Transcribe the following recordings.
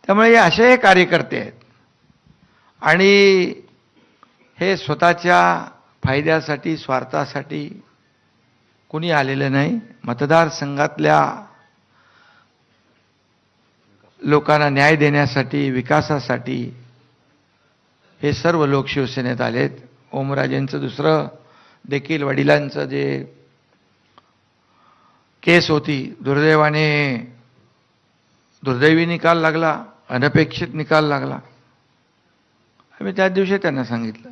त्यामुळे हे असे कार्यकर्ते आहेत आणि हे स्वतःच्या फायद्यासाठी स्वार्थासाठी कोणी आलेलं नाही. मतदारसंघातल्या लोकांना न्याय देण्यासाठी, विकासासाठी हे सर्व लोक शिवसेनेत आलेत. ओमराजेंचं दुसरं देखील वडिलांचं जे केस होती, दुर्दैवी निकाल लागला, अनपेक्षित निकाल लागला. आम्ही त्या दिवशी त्यांना सांगितलं,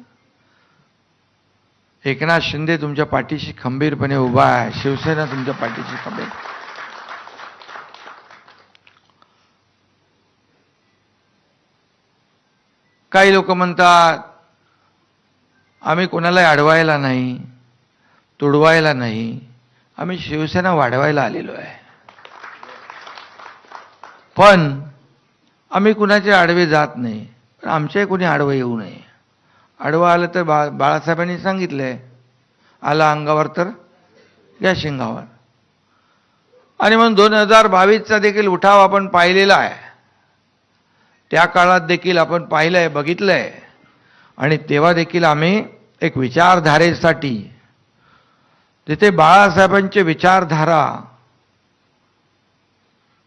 एकनाथ शिंदे तुमच्या पाठीशी खंबीरपणे उभा आहे, शिवसेना तुमच्या पाठीशी खंबीर. काही लोक म्हणतात आम्ही कोणाला अडवायला नाही, तुडवायला नाही, आम्ही शिवसेना वाढवायला आलेलो आहे. पण आम्ही कुणाचे आडवे जात नाही, पण आमचे कोणी आडवं येऊ नये. आडवं आलं तर बाळासाहेबांनी सांगितलंय, आला अंगावर तर या शिंगावर. आणि म्हणून 2022चा देखील उठाव आपण पाहिलेला आहे. त्या काळात देखील आपण पाहिलंय, बघितलंय. आणि तेव्हा देखील आम्ही एक विचारधारेसाठी, तिथे बाळासाहेबांची विचारधारा